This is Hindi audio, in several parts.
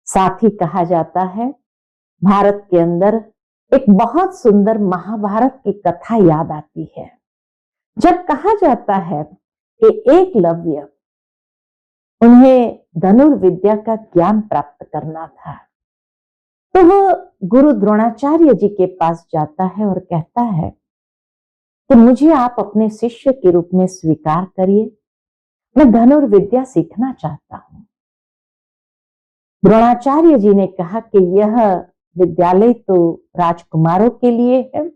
साथ ही कहा जाता है, भारत के अंदर एक बहुत सुंदर महाभारत की कथा याद आती है। जब कहा जाता है कि एकलव्य, उन्हें धनुर्विद्या का ज्ञान प्राप्त करना था, तो वो गुरु द्रोणाचार्य जी के पास जाता है और कहता है कि मुझे आप अपने शिष्य के रूप में स्वीकार करिए, मैं धनुर्विद्या सीखना चाहता हूं। द्रोणाचार्य जी ने कहा कि यह विद्यालय तो राजकुमारों के लिए है,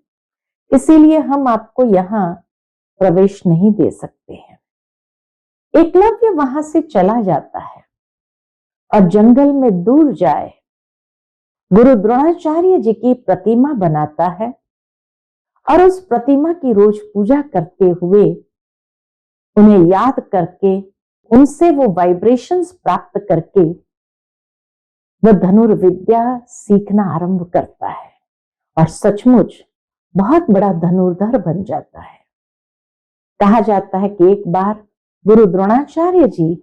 इसीलिए हम आपको यहां प्रवेश नहीं दे सकते हैं। एकलव्य वहां से चला जाता है और जंगल में दूर जाए गुरु द्रोणाचार्य जी की प्रतिमा बनाता है और उस प्रतिमा की रोज पूजा करते हुए, उन्हें याद करके, उनसे वो वाइब्रेशंस प्राप्त करके वह धनुर्विद्या सीखना आरंभ करता है और सचमुच बहुत बड़ा धनुर्धर बन जाता है। कहा जाता है कि एक बार गुरु द्रोणाचार्य जी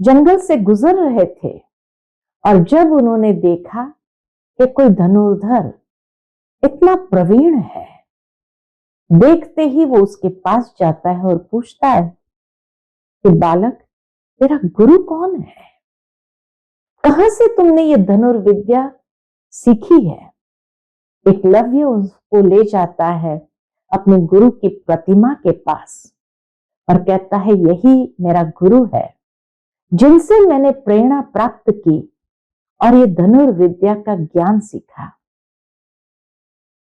जंगल से गुजर रहे थे और जब उन्होंने देखा कि कोई धनुर्धर इतना प्रवीण है, देखते ही वो उसके पास जाता है और पूछता है कि बालक, तेरा गुरु कौन है? कहां से तुमने ये धनुर्विद्या सीखी है? एकलव्य उसको ले जाता है अपने गुरु की प्रतिमा के पास और कहता है, यही मेरा गुरु है जिनसे मैंने प्रेरणा प्राप्त की और ये धनुर्विद्या का ज्ञान सीखा।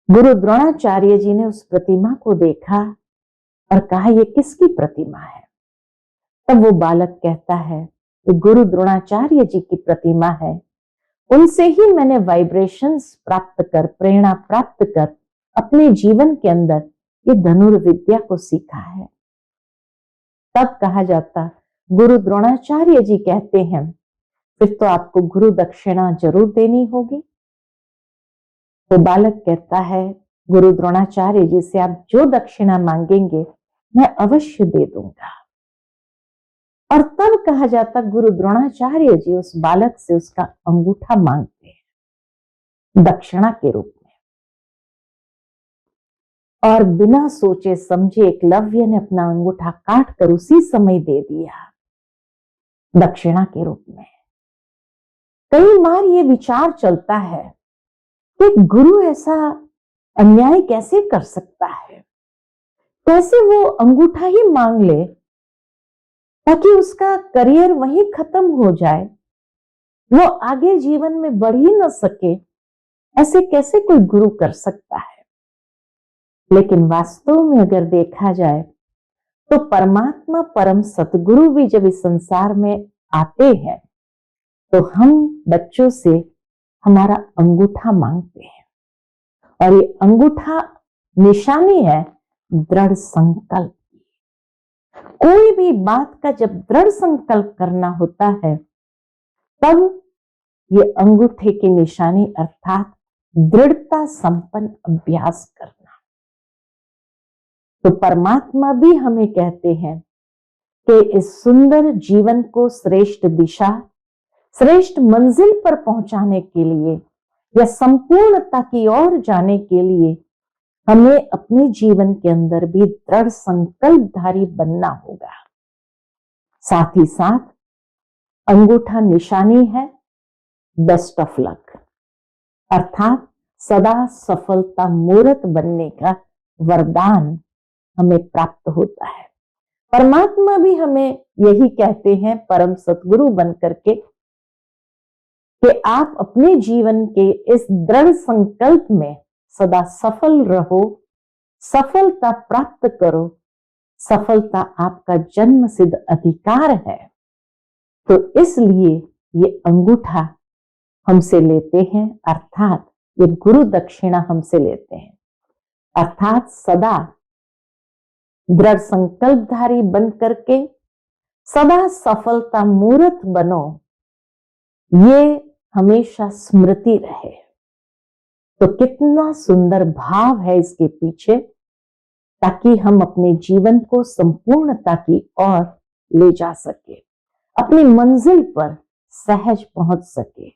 गुरु द्रोणाचार्य जी ने उस प्रतिमा को देखा और कहा, यह किसकी प्रतिमा है? तब वो बालक कहता है, ये गुरु द्रोणाचार्य जी की प्रतिमा है, उनसे ही मैंने वाइब्रेशंस प्राप्त कर, प्रेरणा प्राप्त कर अपने जीवन के अंदर ये धनुर्विद्या को सीखा है। तब कहा जाता, गुरु द्रोणाचार्य जी कहते हैं, फिर तो आपको गुरु दक्षिणा जरूर देनी होगी। तो बालक कहता है, गुरु द्रोणाचार्य जी से आप जो दक्षिणा मांगेंगे मैं अवश्य दे दूंगा। और तब कहा जाता, गुरु द्रोणाचार्य जी उस बालक से उसका अंगूठा मांगते हैं दक्षिणा के रूप में। और बिना सोचे समझे एकलव्य ने अपना अंगूठा काट कर उसी समय दे दिया दक्षिणा के रूप में। कई बार ये विचार चलता है कि गुरु ऐसा अन्याय कैसे कर सकता है, कैसे वो अंगूठा ही मांग ले ताकि उसका करियर वहीं खत्म हो जाए, वो आगे जीवन में बढ़ ही न सके। ऐसे कैसे कोई गुरु कर सकता है? लेकिन वास्तव में अगर देखा जाए तो परमात्मा परम सतगुरु भी जब इस संसार में आते हैं तो हम बच्चों से हमारा अंगूठा मांगते हैं, और ये अंगूठा निशानी है दृढ़ संकल्प। कोई भी बात का जब दृढ़ संकल्प करना होता है तब ये अंगूठे की निशानी अर्थात दृढ़ता संपन्न अभ्यास करना। तो परमात्मा भी हमें कहते हैं कि इस सुंदर जीवन को श्रेष्ठ दिशा, श्रेष्ठ मंजिल पर पहुंचाने के लिए या संपूर्णता की ओर जाने के लिए हमें अपने जीवन के अंदर भी दृढ़ संकल्पधारी बनना होगा। साथ ही साथ अंगूठा निशानी है बेस्ट ऑफ लक, अर्थात सदा सफलता मूर्त बनने का वरदान हमें प्राप्त होता है। परमात्मा भी हमें यही कहते हैं परम सतगुरु बन करके कि आप अपने जीवन के इस दृढ़ संकल्प में सदा सफल रहो, सफलता प्राप्त करो। सफलता आपका जन्म सिद्ध अधिकार है। तो इसलिए ये अंगूठा हमसे लेते हैं, अर्थात ये गुरु दक्षिणा हमसे लेते हैं, अर्थात सदा दृढ़ संकल्पधारी बन करके सदा सफलता मूर्त बनो, ये हमेशा स्मृति रहे। तो कितना सुंदर भाव है इसके पीछे, ताकि हम अपने जीवन को संपूर्णता की ओर ले जा सके, अपनी मंजिल पर सहज पहुंच सके।